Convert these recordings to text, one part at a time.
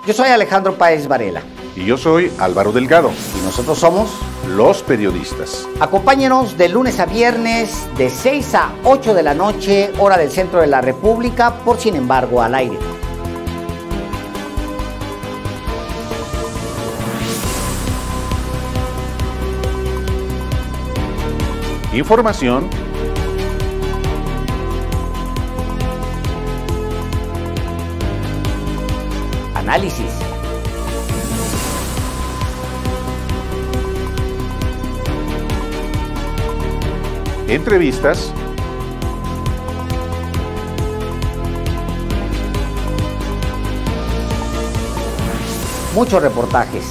Yo soy Alejandro Páez Varela. Y yo soy Álvaro Delgado. Y nosotros somos Los Periodistas. Acompáñenos de lunes a viernes de 6 a 8 de la noche, hora del centro de la República, por Sin embargo al aire. Información, análisis, entrevistas, muchos reportajes.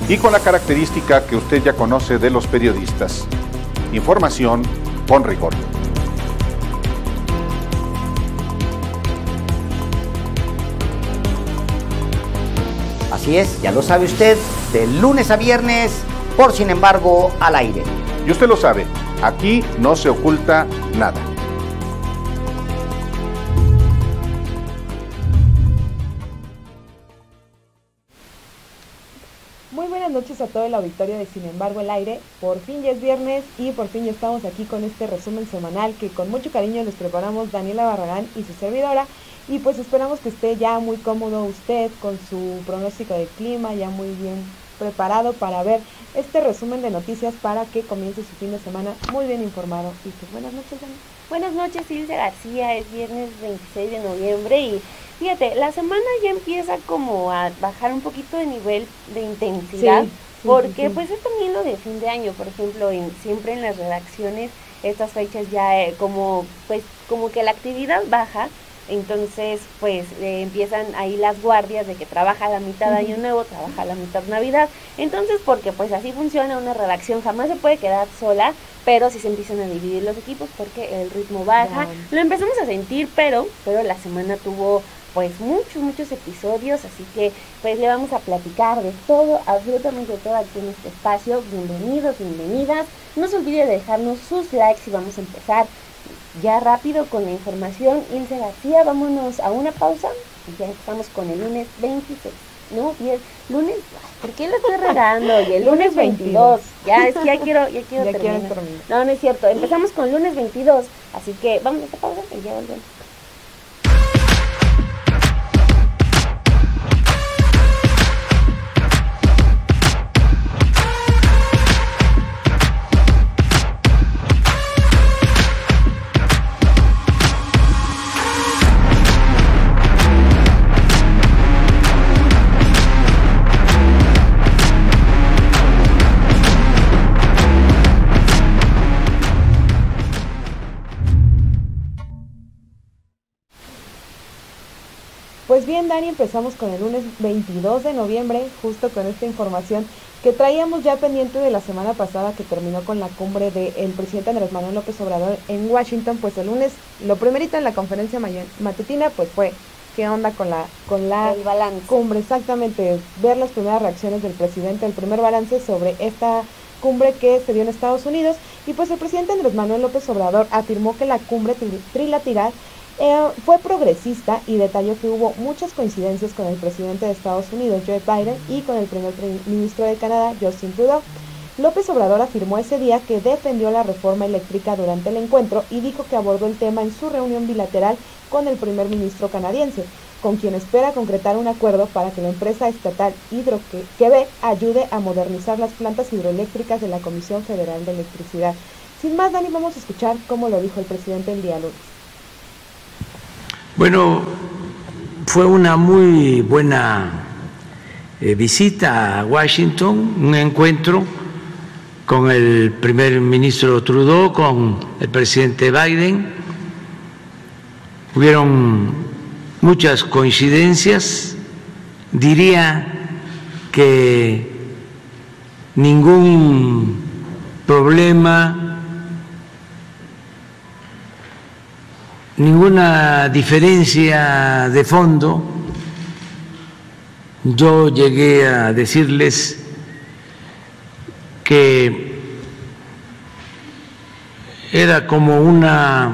y con la característica que usted ya conoce de los periodistas: información con rigor. Así es, ya lo sabe usted, de lunes a viernes, por Sin embargo al aire. Y usted lo sabe, aquí no se oculta nada. Muy buenas noches a todo el auditorio de Sin embargo al aire. Por fin ya es viernes y por fin ya estamos aquí con este resumen semanal que con mucho cariño les preparamos Daniela Barragán y su servidora. Y pues esperamos que esté ya muy cómodo usted con su pronóstico del clima, ya muy bien preparado para ver este resumen de noticias para que comience su fin de semana muy bien informado. Y pues buenas noches, Dani. Buenas noches, Ilse García. Es viernes 26 de noviembre y fíjate, la semana ya empieza como a bajar un poquito de nivel de intensidad, porque pues es también lo de fin de año. Por ejemplo, siempre en las redacciones estas fechas ya como que la actividad baja. Entonces, pues empiezan ahí las guardias de que trabaja la mitad Año Nuevo, trabaja la mitad Navidad. Entonces, porque pues así funciona una redacción, jamás se puede quedar sola, pero sí se empiezan a dividir los equipos porque el ritmo baja. Lo empezamos a sentir, pero la semana tuvo pues muchos episodios, así que pues le vamos a platicar de todo, absolutamente todo aquí en este espacio. Bienvenidos, bienvenidas. No se olvide de dejarnos sus likes y vamos a empezar ya rápido con la información. Ilse García, vámonos a una pausa y ya estamos con el lunes 26, ¿no? Y el lunes, ¿por qué lo estoy regando? Y el lunes 22, ya quiero terminar. No es cierto, empezamos con el lunes 22, así que vamos a esta pausa y ya volvemos. Pues bien, Dani, empezamos con el lunes 22 de noviembre, justo con esta información que traíamos ya pendiente de la semana pasada, que terminó con la cumbre del presidente Andrés Manuel López Obrador en Washington. Pues el lunes, lo primerito en la conferencia matutina, pues fue qué onda con la el balance. Cumbre, exactamente, ver las primeras reacciones del presidente, el primer balance sobre esta cumbre que se dio en Estados Unidos. Y pues el presidente Andrés Manuel López Obrador afirmó que la cumbre trilateral fue progresista y detalló que hubo muchas coincidencias con el presidente de Estados Unidos, Joe Biden, y con el primer ministro de Canadá, Justin Trudeau. López Obrador afirmó ese día que defendió la reforma eléctrica durante el encuentro y dijo que abordó el tema en su reunión bilateral con el primer ministro canadiense, con quien espera concretar un acuerdo para que la empresa estatal Hydro-Québec ayude a modernizar las plantas hidroeléctricas de la Comisión Federal de Electricidad. Sin más, Dani, vamos a escuchar cómo lo dijo el presidente el día lunes. Bueno, fue una muy buena visita a Washington, un encuentro con el primer ministro Trudeau, con el presidente Biden. Hubieron muchas coincidencias, diría que ningún problema, ninguna diferencia de fondo. Yo llegué a decirles que era como una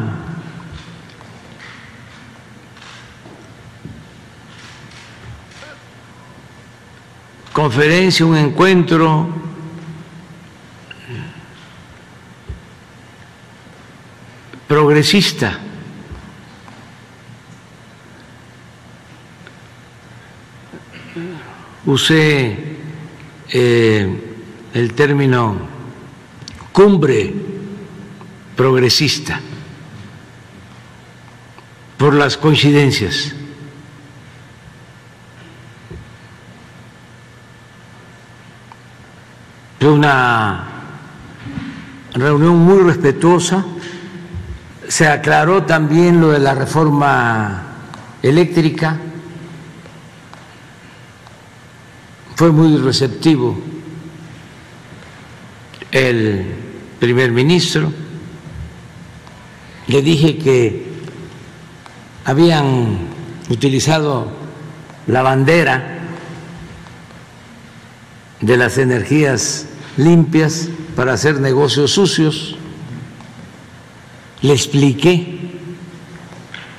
conferencia, un encuentro progresista. Usé el término cumbre progresista por las coincidencias. Fue una reunión muy respetuosa. Se aclaró también lo de la reforma eléctrica. Fue muy receptivo el primer ministro. Le dije que habían utilizado la bandera de las energías limpias para hacer negocios sucios. Le expliqué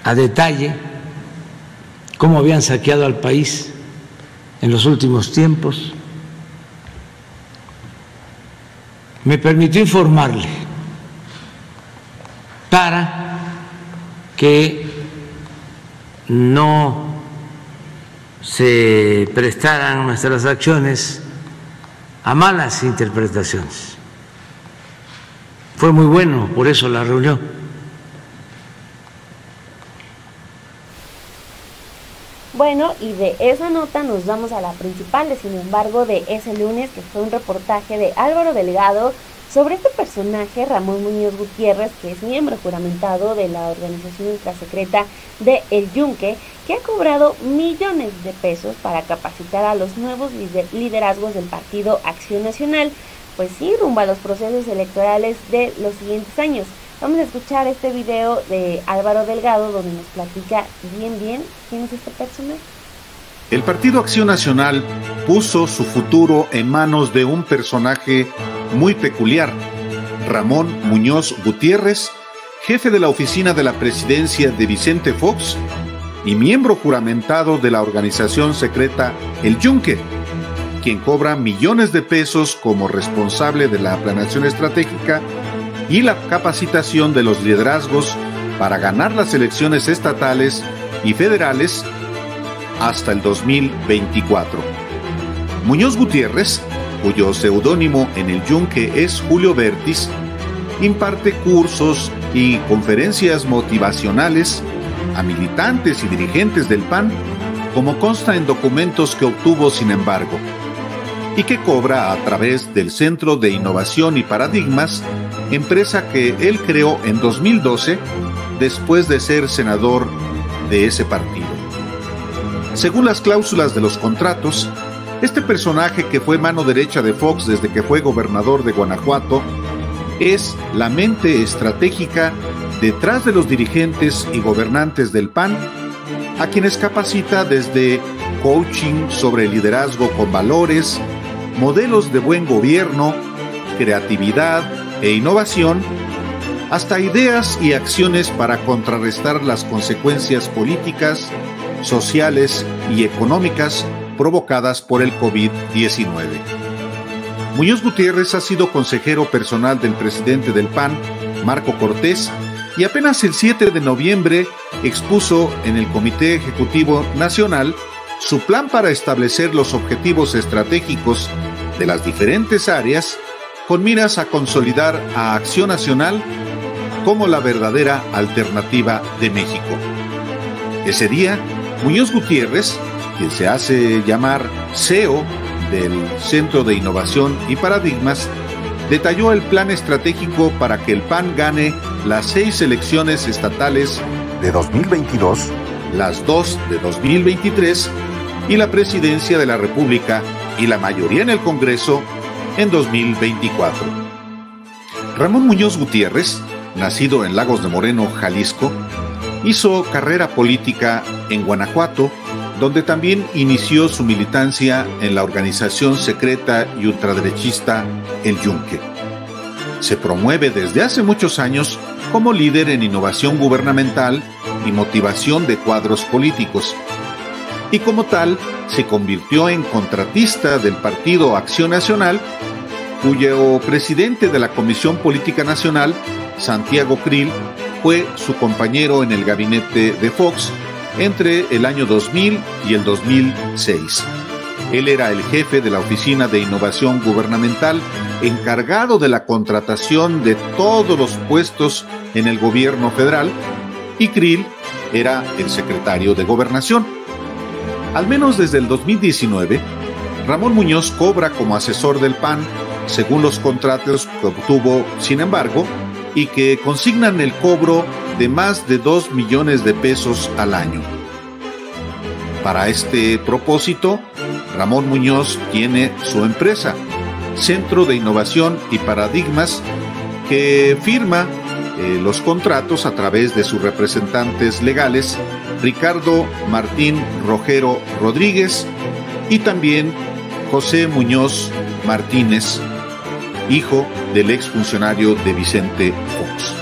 a detalle cómo habían saqueado al país en los últimos tiempos. Me permitió informarle para que no se prestaran nuestras acciones a malas interpretaciones. Fue muy bueno, por eso la reunión. Bueno, y de esa nota nos vamos a la principal, sin embargo, de ese lunes, que fue un reportaje de Álvaro Delgado sobre este personaje, Ramón Muñoz Gutiérrez, que es miembro juramentado de la organización ultrasecreta de El Yunque, que ha cobrado millones de pesos para capacitar a los nuevos liderazgos del Partido Acción Nacional, pues sí, rumbo a los procesos electorales de los siguientes años. Vamos a escuchar este video de Álvaro Delgado donde nos platica bien quién es este personaje. El Partido Acción Nacional puso su futuro en manos de un personaje muy peculiar, Ramón Muñoz Gutiérrez, jefe de la oficina de la presidencia de Vicente Fox y miembro juramentado de la organización secreta El Yunque, quien cobra millones de pesos como responsable de la planeación estratégica y la capacitación de los liderazgos para ganar las elecciones estatales y federales hasta el 2024. Muñoz Gutiérrez, cuyo seudónimo en El Yunque es Julio Vértiz, imparte cursos y conferencias motivacionales a militantes y dirigentes del PAN, como consta en documentos que obtuvo sin embargo, y que cobra a través del Centro de Innovación y Paradigmas, empresa que él creó en 2012 después de ser senador de ese partido. Según las cláusulas de los contratos, este personaje, que fue mano derecha de Fox desde que fue gobernador de Guanajuato, es la mente estratégica detrás de los dirigentes y gobernantes del PAN, a quienes capacita desde coaching sobre liderazgo con valores, modelos de buen gobierno, creatividad e innovación, hasta ideas y acciones para contrarrestar las consecuencias políticas, sociales y económicas provocadas por el COVID-19. Muñoz Gutiérrez ha sido consejero personal del presidente del PAN, Marco Cortés, y apenas el 7 de noviembre expuso en el Comité Ejecutivo Nacional su plan para establecer los objetivos estratégicos de las diferentes áreas con miras a consolidar a Acción Nacional como la verdadera alternativa de México. Ese día, Muñoz Gutiérrez, quien se hace llamar CEO del Centro de Innovación y Paradigmas, detalló el plan estratégico para que el PAN gane las 6 elecciones estatales de 2022, las 2 de 2023 y la presidencia de la República y la mayoría en el Congreso en 2024. Ramón Muñoz Gutiérrez, nacido en Lagos de Moreno, Jalisco, hizo carrera política en Guanajuato donde también inició su militancia en la organización secreta y ultraderechista El Yunque. Se promueve desde hace muchos años como líder en innovación gubernamental y motivación de cuadros políticos, y como tal se convirtió en contratista del Partido Acción Nacional, cuyo presidente de la Comisión Política Nacional, Santiago Krill, fue su compañero en el gabinete de Fox entre el año 2000 y el 2006. Él era el jefe de la Oficina de Innovación Gubernamental, encargado de la contratación de todos los puestos en el gobierno federal, y Krill era el secretario de Gobernación. Al menos desde el 2019, Ramón Muñoz cobra como asesor del PAN, según los contratos que obtuvo, sin embargo, y que consignan el cobro de más de 2 millones de pesos al año. Para este propósito, Ramón Muñoz tiene su empresa, Centro de Innovación y Paradigmas, que firma los contratos a través de sus representantes legales, Ricardo Martín Rogero Rodríguez y también José Muñoz Martínez, hijo del exfuncionario de Vicente Fox.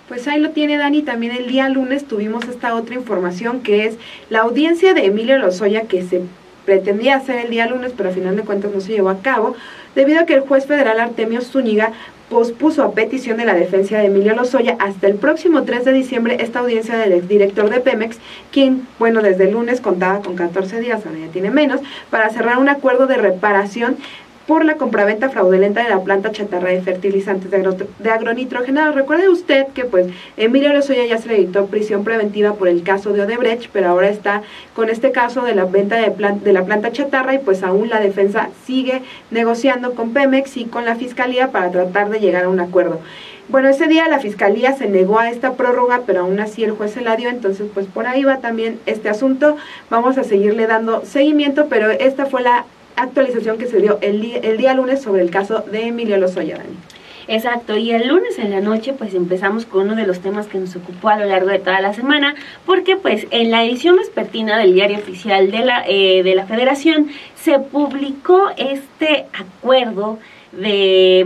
Pues ahí lo tiene Dani. También el día lunes tuvimos esta otra información, que es la audiencia de Emilio Lozoya, que se pretendía hacer el día lunes, pero a final de cuentas no se llevó a cabo, debido a que el juez federal Artemio Zúñiga pospuso a petición de la defensa de Emilio Lozoya hasta el próximo 3 de diciembre esta audiencia del exdirector de Pemex, quien, bueno, desde el lunes contaba con 14 días, ahora ya tiene menos, para cerrar un acuerdo de reparación por la compraventa fraudulenta de la planta chatarra de fertilizantes de agronitrogenados. Recuerde usted que pues Emilio Lozoya ya se le dictó prisión preventiva por el caso de Odebrecht, pero ahora está con este caso de la venta de la planta chatarra, y pues aún la defensa sigue negociando con Pemex y con la Fiscalía para tratar de llegar a un acuerdo. Bueno, ese día la Fiscalía se negó a esta prórroga, pero aún así el juez se la dio, entonces pues por ahí va también este asunto. Vamos a seguirle dando seguimiento, pero esta fue la actualización que se dio el día lunes sobre el caso de Emilio Lozoya, Dani. Exacto, y el lunes en la noche pues empezamos con uno de los temas que nos ocupó a lo largo de toda la semana, porque pues en la edición vespertina del Diario Oficial de la Federación se publicó este acuerdo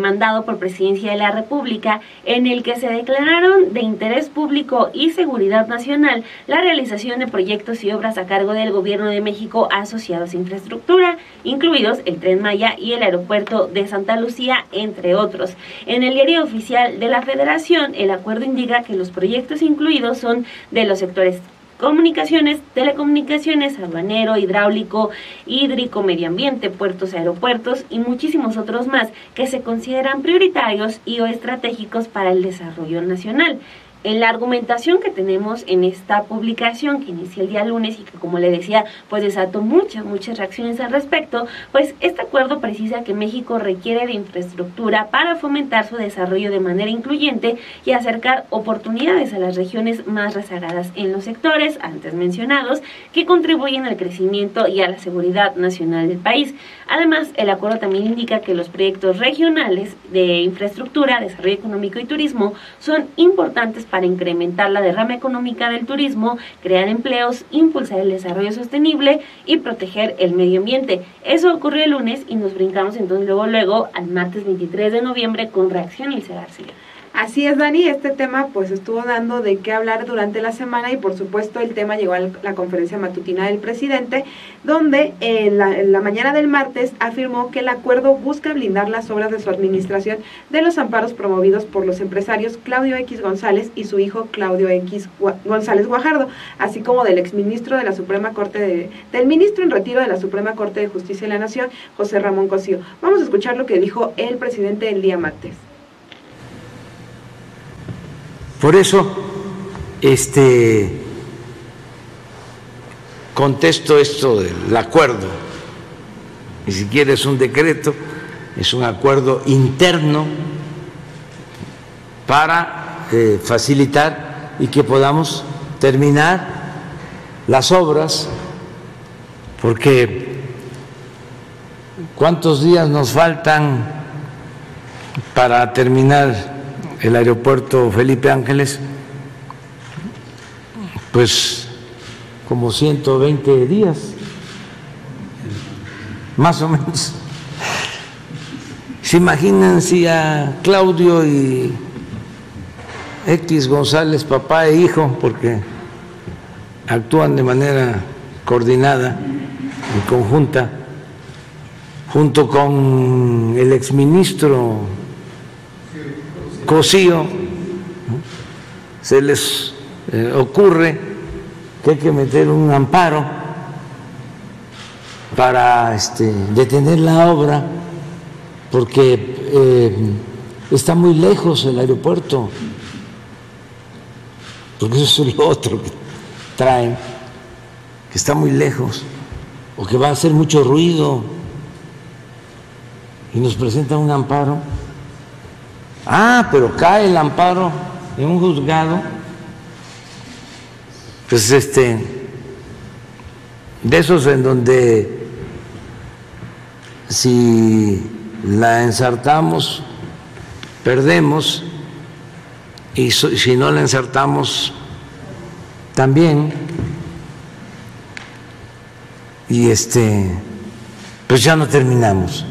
mandado por Presidencia de la República, en el que se declararon de interés público y seguridad nacional la realización de proyectos y obras a cargo del Gobierno de México asociados a infraestructura, incluidos el Tren Maya y el Aeropuerto de Santa Lucía, entre otros. En el Diario Oficial de la Federación, el acuerdo indica que los proyectos incluidos son de los sectores comunicaciones, telecomunicaciones, aduanero, hidráulico, hídrico, medio ambiente, puertos, aeropuertos y muchísimos otros más que se consideran prioritarios y o estratégicos para el desarrollo nacional. En la argumentación que tenemos en esta publicación que inicia el día lunes y que, como le decía, pues desató muchas reacciones al respecto, pues este acuerdo precisa que México requiere de infraestructura para fomentar su desarrollo de manera incluyente y acercar oportunidades a las regiones más rezagadas en los sectores antes mencionados que contribuyen al crecimiento y a la seguridad nacional del país. Además, el acuerdo también indica que los proyectos regionales de infraestructura, desarrollo económico y turismo son importantes para incrementar la derrama económica del turismo, crear empleos, impulsar el desarrollo sostenible y proteger el medio ambiente. Eso ocurrió el lunes y nos brincamos entonces luego al martes 23 de noviembre con Reacción Ilse García. Así es, Dani, este tema pues estuvo dando de qué hablar durante la semana y por supuesto el tema llegó a la conferencia matutina del presidente, donde en la mañana del martes afirmó que el acuerdo busca blindar las obras de su administración de los amparos promovidos por los empresarios Claudio X González y su hijo Claudio X González Guajardo, así como del exministro de la Suprema Corte del ministro en retiro de la Suprema Corte de Justicia de la Nación, José Ramón Cosío. Vamos a escuchar lo que dijo el presidente el día martes. Por eso, contesto esto del acuerdo, ni siquiera es un decreto, es un acuerdo interno para facilitar y que podamos terminar las obras, porque ¿cuántos días nos faltan para terminar el aeropuerto Felipe Ángeles? Pues como 120 días, más o menos. ¿Se imaginan si a Claudio y X González, papá e hijo, porque actúan de manera coordinada y conjunta, junto con el exministro Cosío, se les ocurre que hay que meter un amparo para detener la obra porque está muy lejos el aeropuerto, porque eso es lo otro que traen, que está muy lejos o que va a hacer mucho ruido, y nos presentan un amparo. Pero cae el amparo en un juzgado, pues de esos en donde si la ensartamos perdemos, y si no la ensartamos también, y pues ya no terminamos.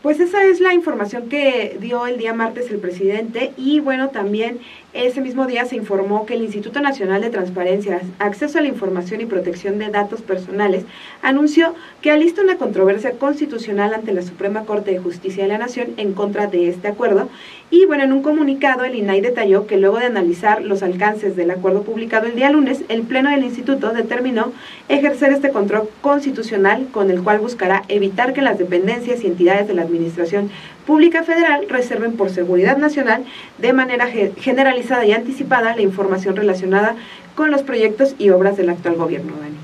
Pues esa es la información que dio el día martes el presidente, y bueno, también ese mismo día se informó que el Instituto Nacional de Transparencia, Acceso a la Información y Protección de Datos Personales anunció que alista una controversia constitucional ante la Suprema Corte de Justicia de la Nación en contra de este acuerdo. Y bueno, en un comunicado el INAI detalló que luego de analizar los alcances del acuerdo publicado el día lunes, el Pleno del Instituto determinó ejercer este control constitucional, con el cual buscará evitar que las dependencias y entidades de la Administración Pública Federal reserven por seguridad nacional de manera generalizada y anticipada la información relacionada con los proyectos y obras del actual gobierno, Dani.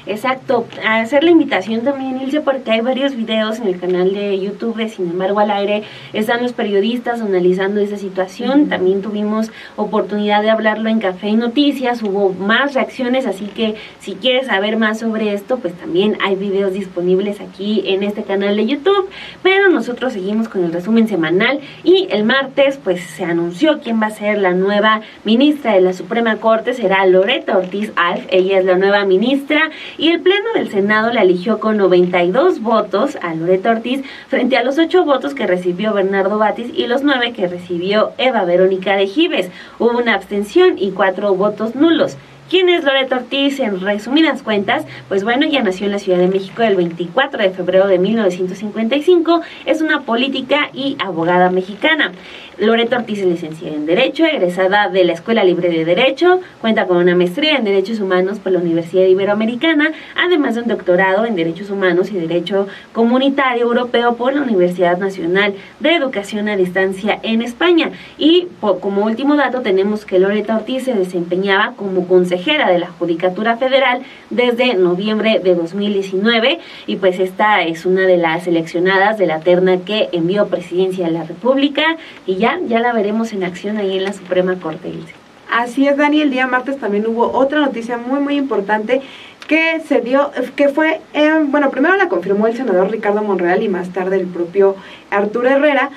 Exacto, a hacer la invitación también, Ilse, porque hay varios videos en el canal de YouTube de Sin embargo al aire. Están los periodistas analizando esa situación. También tuvimos oportunidad de hablarlo en Café y Noticias, hubo más reacciones, así que si quieres saber más sobre esto, pues también hay videos disponibles aquí en este canal de YouTube. Pero nosotros seguimos con el resumen semanal, y el martes pues se anunció quién va a ser la nueva ministra de la Suprema Corte. Será Loreto Ortiz Alf, ella es la nueva ministra, y el Pleno del Senado la eligió con 92 votos a Loreto Ortiz frente a los 8 votos que recibió Bernardo Batis y los 9 que recibió Eva Verónica de Gives. Hubo una abstención y 4 votos nulos. ¿Quién es Loreto Ortiz? En resumidas cuentas, pues bueno, ella nació en la Ciudad de México el 24 de febrero de 1955, es una política y abogada mexicana. Loreto Ortiz es licenciada en Derecho, egresada de la Escuela Libre de Derecho, cuenta con una maestría en Derechos Humanos por la Universidad Iberoamericana, además de un doctorado en Derechos Humanos y Derecho Comunitario Europeo por la Universidad Nacional de Educación a Distancia en España. Y como último dato tenemos que Loreto Ortiz se desempeñaba como consejera de la Judicatura Federal desde noviembre de 2019, y pues esta es una de las seleccionadas de la terna que envió Presidencia de la República, y ya la veremos en acción ahí en la Suprema Corte, Ilse. Así es, Dani. El día martes también hubo otra noticia muy importante que se dio, que fue, bueno, primero la confirmó el senador Ricardo Monreal y más tarde el propio Arturo Herrera.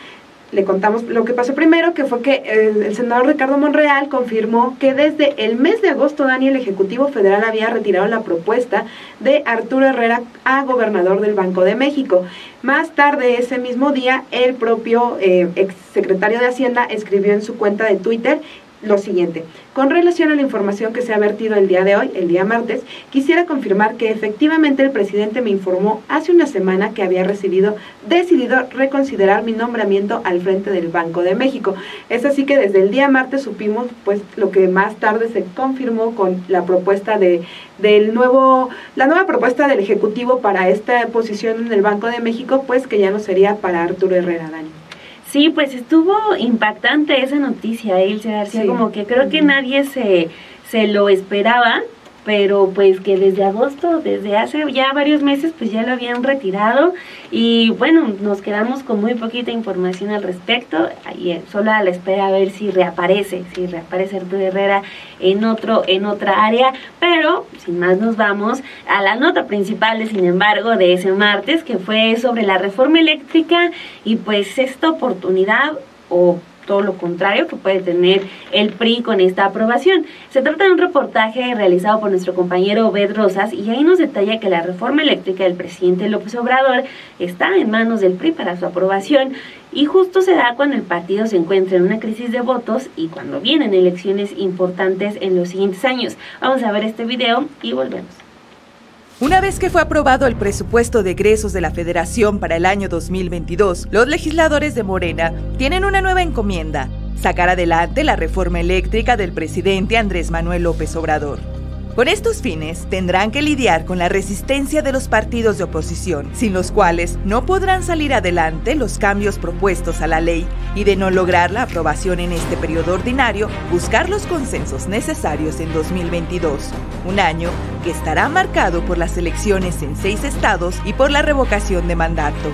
Le contamos lo que pasó primero, que fue que el senador Ricardo Monreal confirmó que desde el mes de agosto, Dani, el Ejecutivo Federal había retirado la propuesta de Arturo Herrera a gobernador del Banco de México. Más tarde ese mismo día, el propio exsecretario de Hacienda escribió en su cuenta de Twitter lo siguiente: con relación a la información que se ha vertido el día de hoy, el día martes, quisiera confirmar que efectivamente el presidente me informó hace una semana que había decidido reconsiderar mi nombramiento al frente del Banco de México. Es así que desde el día martes supimos pues lo que más tarde se confirmó con la propuesta la nueva propuesta del Ejecutivo para esta posición en el Banco de México, pues que ya no sería para Arturo Herrera, Dani. Sí, pues estuvo impactante esa noticia, Ilse García, sí. Como que creo que nadie se lo esperaba, pero pues que desde agosto, desde hace ya varios meses, pues ya lo habían retirado, y bueno, nos quedamos con muy poquita información al respecto, y solo a la espera a ver si reaparece Arturo Herrera en otra área. Pero sin más nos vamos a la nota principal, sin embargo, de ese martes, que fue sobre la reforma eléctrica y pues esta oportunidad o todo lo contrario que puede tener el PRI con esta aprobación. Se trata de un reportaje realizado por nuestro compañero Obed Rosas, y ahí nos detalla que la reforma eléctrica del presidente López Obrador está en manos del PRI para su aprobación, y justo se da cuando el partido se encuentra en una crisis de votos y cuando vienen elecciones importantes en los siguientes años. Vamos a ver este video y volvemos. Una vez que fue aprobado el presupuesto de egresos de la Federación para el año 2022, los legisladores de Morena tienen una nueva encomienda: sacar adelante la reforma eléctrica del presidente Andrés Manuel López Obrador. Con estos fines, tendrán que lidiar con la resistencia de los partidos de oposición, sin los cuales no podrán salir adelante los cambios propuestos a la ley, y de no lograr la aprobación en este periodo ordinario, buscar los consensos necesarios en 2022, un año que estará marcado por las elecciones en 6 estados y por la revocación de mandato.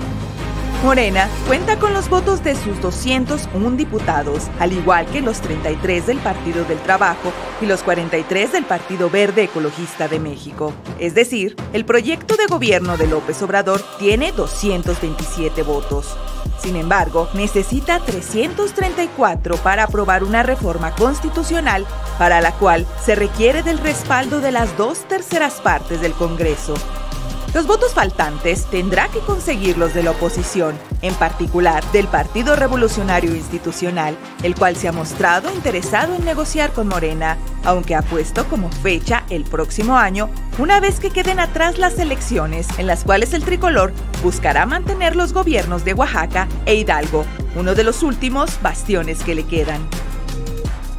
Morena cuenta con los votos de sus 201 diputados, al igual que los 33 del Partido del Trabajo y los 43 del Partido Verde Ecologista de México. Es decir, el proyecto de gobierno de López Obrador tiene 227 votos. Sin embargo, necesita 334 para aprobar una reforma constitucional, para la cual se requiere del respaldo de las 2/3 partes del Congreso. Los votos faltantes tendrá que conseguirlos de la oposición, en particular del Partido Revolucionario Institucional, el cual se ha mostrado interesado en negociar con Morena, aunque ha puesto como fecha el próximo año, una vez que queden atrás las elecciones en las cuales el tricolor buscará mantener los gobiernos de Oaxaca e Hidalgo, uno de los últimos bastiones que le quedan.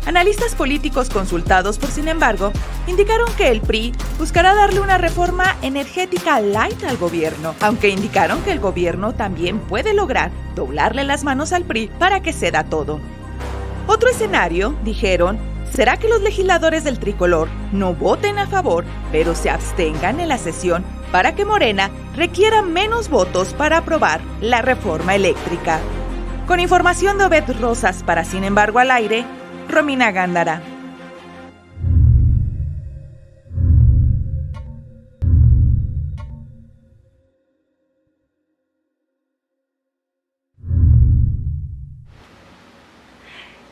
Analistas políticos consultados por Sin embargo, indicaron que el PRI buscará darle una reforma energética light al gobierno, aunque indicaron que el gobierno también puede lograr doblarle las manos al PRI para que ceda todo. Otro escenario, dijeron, será que los legisladores del tricolor no voten a favor, pero se abstengan en la sesión para que Morena requiera menos votos para aprobar la reforma eléctrica. Con información de Obed Rosas para Sin embargo al aire, Romina Gándara.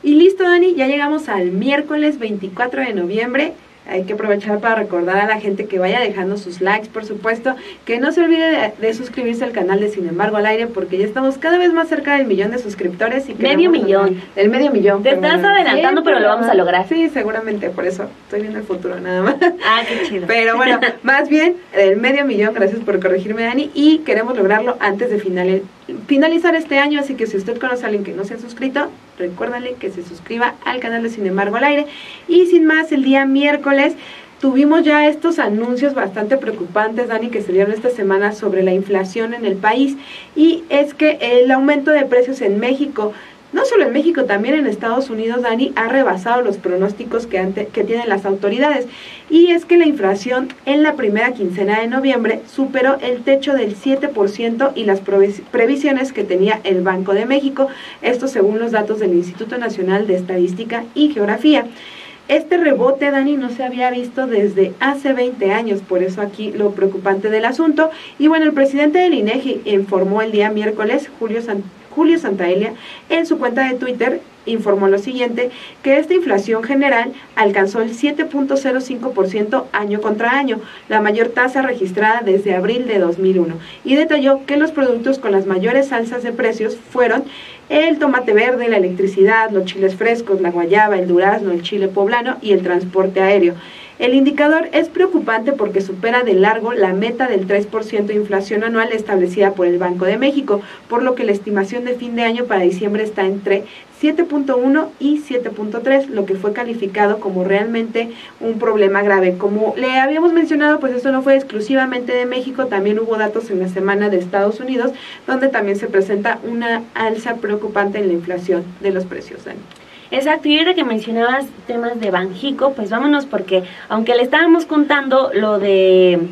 Y listo, Dani, ya llegamos al miércoles 24 de noviembre. Hay que aprovechar para recordar a la gente que vaya dejando sus likes, por supuesto, que no se olvide de suscribirse al canal de Sin embargo al aire, porque ya estamos cada vez más cerca del 1,000,000 de suscriptores. Y medio millón. El 500,000. Te estás adelantando, pero lo vamos a lograr. Sí, seguramente, por eso estoy viendo el futuro nada más. Ah, qué chido. Pero bueno, más bien, el 500,000, gracias por corregirme, Dani, y queremos lograrlo antes de finalizar este año, así que si usted conoce a alguien que no se ha suscrito, recuérdale que se suscriba al canal de Sin embargo al aire. Y sin más, el día miércoles tuvimos ya estos anuncios bastante preocupantes, Dani, que se dieron esta semana sobre la inflación en el país, y es que el aumento de precios en México, no solo en México, también en Estados Unidos, Dani, ha rebasado los pronósticos que tienen las autoridades. Y es que la inflación en la primera quincena de noviembre superó el techo del 7% y las previsiones que tenía el Banco de México, esto según los datos del Instituto Nacional de Estadística y Geografía. Este rebote, Dani, no se había visto desde hace 20 años, por eso aquí lo preocupante del asunto. Y bueno, el presidente del INEGI informó el día miércoles, Julio Santaella, en su cuenta de Twitter, informó lo siguiente, que esta inflación general alcanzó el 7.05% año contra año, la mayor tasa registrada desde abril de 2001, y detalló que los productos con las mayores alzas de precios fueron el tomate verde, la electricidad, los chiles frescos, la guayaba, el durazno, el chile poblano y el transporte aéreo. El indicador es preocupante porque supera de largo la meta del 3% de inflación anual establecida por el Banco de México, por lo que la estimación de fin de año para diciembre está entre 7.1 y 7.3, lo que fue calificado como realmente un problema grave. Como le habíamos mencionado, pues esto no fue exclusivamente de México, también hubo datos en la semana de Estados Unidos, donde también se presenta una alza preocupante en la inflación de los precios, Dani. Exacto, y ahora que mencionabas temas de Banjico, pues vámonos, porque aunque le estábamos contando lo de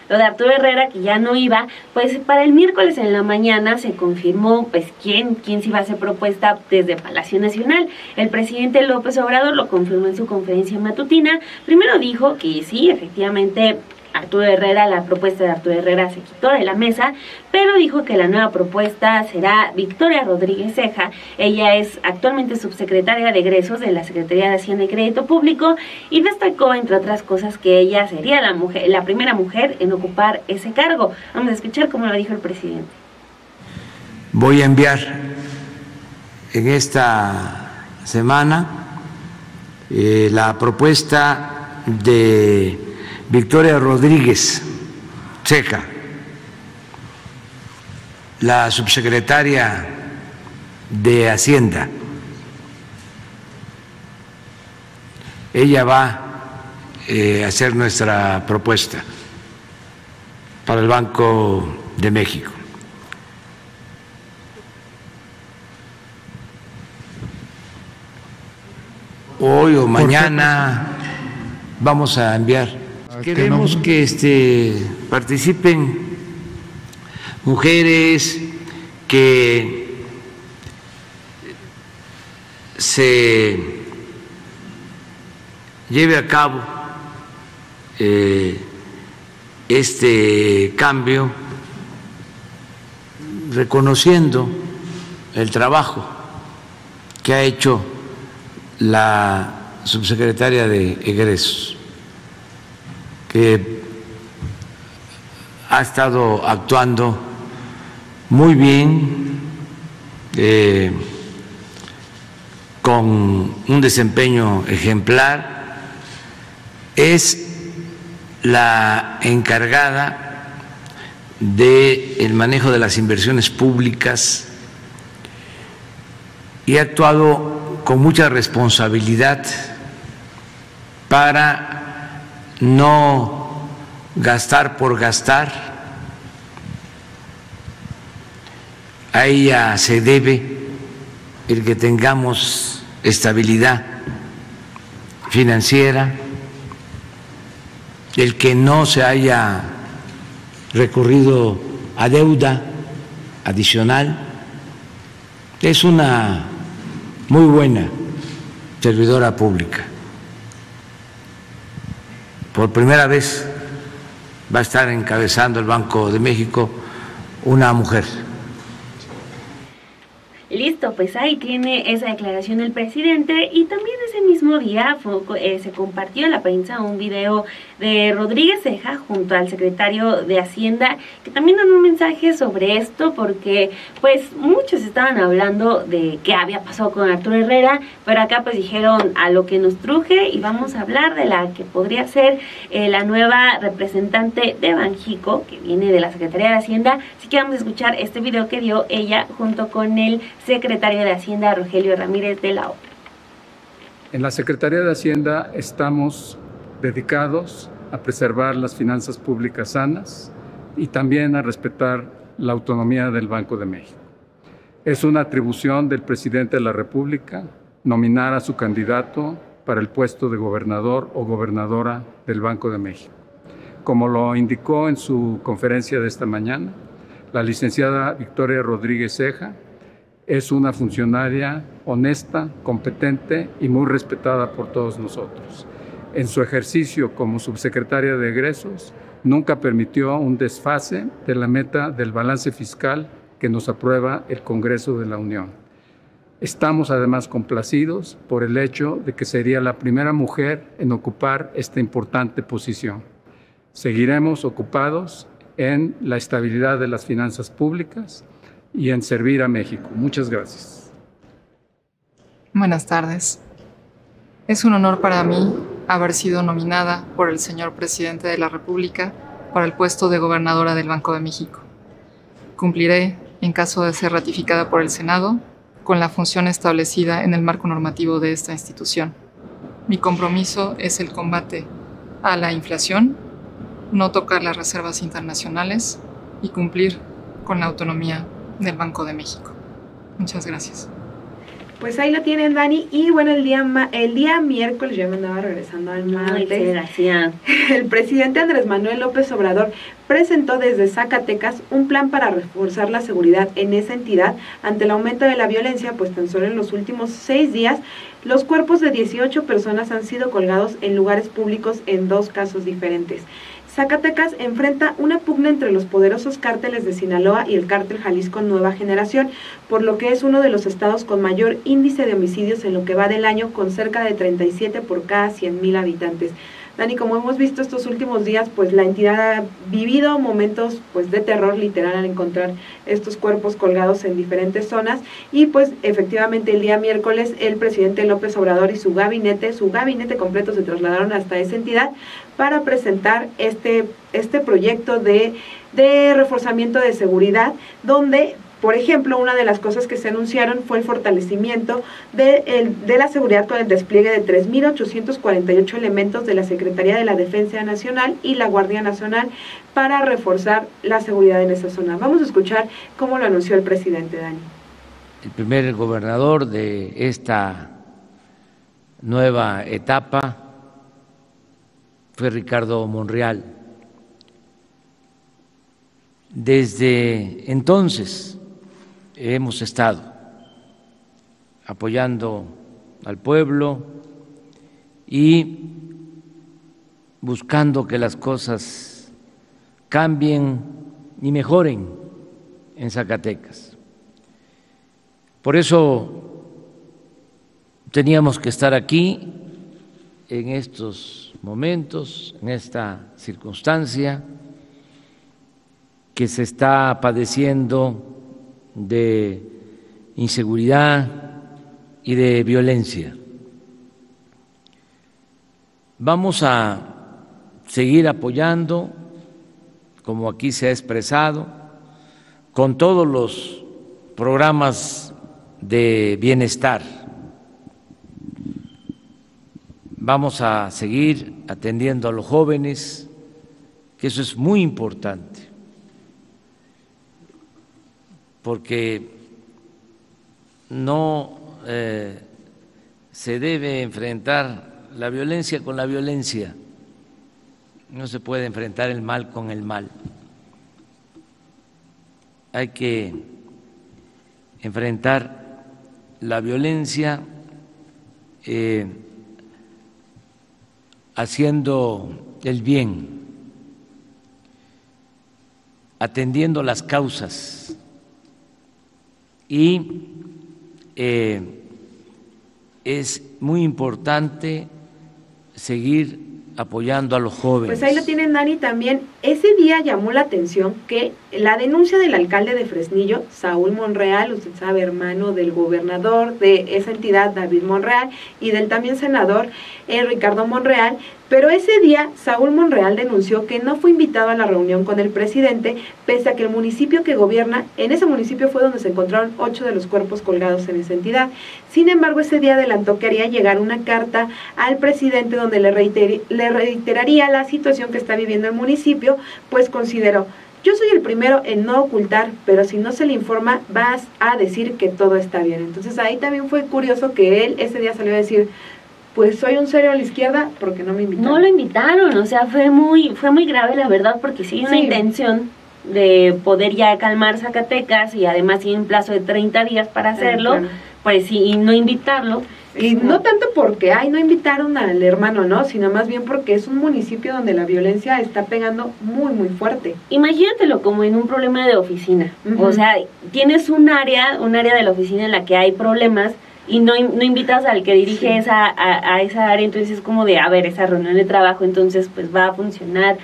Arturo Herrera, que ya no iba, pues para el miércoles en la mañana se confirmó pues quién se iba a hacer propuesta desde Palacio Nacional. El presidente López Obrador lo confirmó en su conferencia matutina. Primero dijo que sí, efectivamente, la propuesta de Arturo Herrera se quitó de la mesa, pero dijo que la nueva propuesta será Victoria Rodríguez Ceja. Ella es actualmente subsecretaria de egresos de la Secretaría de Hacienda y Crédito Público, y destacó, entre otras cosas, que ella sería la primera mujer en ocupar ese cargo. Vamos a escuchar cómo lo dijo el presidente. Voy a enviar en esta semana la propuesta de Victoria Rodríguez Ceja, la subsecretaria de Hacienda. Ella va a hacer nuestra propuesta para el Banco de México. Hoy o mañana vamos a enviar. Queremos que participen mujeres, que se lleve a cabo este cambio, reconociendo el trabajo que ha hecho la subsecretaria de egresos, que ha estado actuando muy bien, con un desempeño ejemplar. Es la encargada del manejo de las inversiones públicas y ha actuado con mucha responsabilidad para no gastar por gastar. A ella se debe el que tengamos estabilidad financiera, el que no se haya recurrido a deuda adicional. Es una muy buena servidora pública. Por primera vez va a estar encabezando el Banco de México una mujer. Listo, pues ahí tiene esa declaración del presidente. Y también ese mismo día se compartió en la prensa un video de Rodríguez Ceja junto al secretario de Hacienda, que también dan un mensaje sobre esto, porque pues muchos estaban hablando de qué había pasado con Arturo Herrera, pero acá pues dijeron a lo que nos truje, y vamos a hablar de la que podría ser la nueva representante de Banjico, que viene de la Secretaría de Hacienda. Así que vamos a escuchar este video que dio ella junto con el secretario de Hacienda, Rogelio Ramírez de la O. En la Secretaría de Hacienda estamos dedicados a preservar las finanzas públicas sanas y también a respetar la autonomía del Banco de México. Es una atribución del presidente de la República nominar a su candidato para el puesto de gobernador o gobernadora del Banco de México. Como lo indicó en su conferencia de esta mañana, la licenciada Victoria Rodríguez Ceja es una funcionaria honesta, competente y muy respetada por todos nosotros. En su ejercicio como subsecretaria de egresos, nunca permitió un desfase de la meta del balance fiscal que nos aprueba el Congreso de la Unión. Estamos además complacidos por el hecho de que sería la primera mujer en ocupar esta importante posición. Seguiremos ocupados en la estabilidad de las finanzas públicas y en servir a México. Muchas gracias. Buenas tardes. Es un honor para mí haber sido nominada por el señor presidente de la República para el puesto de gobernadora del Banco de México. Cumpliré, en caso de ser ratificada por el Senado, con la función establecida en el marco normativo de esta institución. Mi compromiso es el combate a la inflación, no tocar las reservas internacionales y cumplir con la autonomía del Banco de México. Muchas gracias. Pues ahí lo tienen, Dani. Y bueno, el día miércoles, ya me andaba regresando al martes, el presidente Andrés Manuel López Obrador presentó desde Zacatecas un plan para reforzar la seguridad en esa entidad ante el aumento de la violencia, pues tan solo en los últimos 6 días los cuerpos de 18 personas han sido colgados en lugares públicos en 2 casos diferentes. Zacatecas enfrenta una pugna entre los poderosos cárteles de Sinaloa y el cártel Jalisco Nueva Generación, por lo que es uno de los estados con mayor índice de homicidios en lo que va del año, con cerca de 37 por cada 100,000 habitantes. Dani, como hemos visto estos últimos días, pues la entidad ha vivido momentos pues de terror literal al encontrar estos cuerpos colgados en diferentes zonas, y pues efectivamente el día miércoles el presidente López Obrador y su gabinete completo se trasladaron hasta esa entidad para presentar este proyecto de reforzamiento de seguridad, donde por ejemplo, una de las cosas que se anunciaron fue el fortalecimiento de la seguridad con el despliegue de 3,848 elementos de la Secretaría de la Defensa Nacional y la Guardia Nacional para reforzar la seguridad en esa zona. Vamos a escuchar cómo lo anunció el presidente, Dani. El primer gobernador de esta nueva etapa fue Ricardo Monreal. Desde entonces hemos estado apoyando al pueblo y buscando que las cosas cambien y mejoren en Zacatecas. Por eso teníamos que estar aquí en estos momentos, en esta circunstancia que se está padeciendo de inseguridad y de violencia. Vamos a seguir apoyando, como aquí se ha expresado, con todos los programas de bienestar. Vamos a seguir atendiendo a los jóvenes, que eso es muy importante, porque no se debe enfrentar la violencia con la violencia, no se puede enfrentar el mal con el mal. Hay que enfrentar la violencia haciendo el bien, atendiendo las causas. Y es muy importante seguir apoyando a los jóvenes. Pues ahí lo tienen, Dani. También ese día llamó la atención que la denuncia del alcalde de Fresnillo, Saúl Monreal, usted sabe, hermano del gobernador de esa entidad, David Monreal, y del también senador Ricardo Monreal, pero ese día Saúl Monreal denunció que no fue invitado a la reunión con el presidente, pese a que el municipio que gobierna, en ese municipio fue donde se encontraron 8 de los cuerpos colgados en esa entidad. Sin embargo, ese día adelantó que haría llegar una carta al presidente donde le reiteraría la situación que está viviendo el municipio, pues consideró: yo soy el primero en no ocultar, pero si no se le informa, vas a decir que todo está bien. Entonces ahí también fue curioso que él ese día salió a decir: pues soy un cero a la izquierda porque no me invitaron. No lo invitaron, o sea, fue muy grave la verdad, porque sí hay una intención de poder ya calmar Zacatecas, y además tiene un plazo de 30 días para hacerlo, claro. Pues sí, y no invitarlo. Y no tanto porque, no invitaron al hermano, ¿no? Sino más bien porque es un municipio donde la violencia está pegando muy, muy fuerte. Imagínatelo como en un problema de oficina. O sea, tienes un área de la oficina en la que hay problemas, y no invitas al que dirige a esa área, entonces es como de, a ver, esa reunión de trabajo, entonces pues va a funcionar